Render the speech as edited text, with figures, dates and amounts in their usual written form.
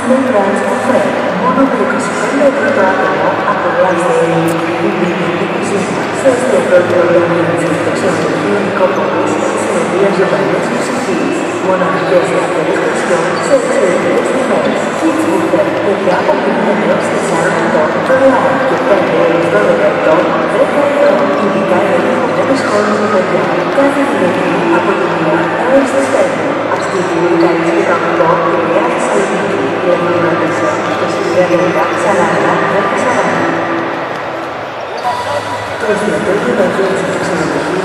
Sunday brunch buffet. Μόνο με 25 το άτομο απολαύστε ελληνική ελληνική κουζίνα. Σε εστιατόριο οργανωμένης στο ξενοδοχείο Νικόπολης, συνεδρία ζωντανής μουσικής. Μοναδικές εστιατόρες κρασιών σε εξαιρετικές τιμές. Kids buffet, παιδιά από 0 έως 4 ετών δωρεάν και 5 έως 12 ετών 10 ετών. Ειδικά ενημερωμένες χώρες για παιδιά κάθε Κυριακή από τη 1 έως τις 5. Αστική Ιταλική 18 και Νέα Θεσσαλονίκη. Τηλέφωνο 4 40 40. Το εστιατόριο Βαγγέλης στο ξενοδοχείο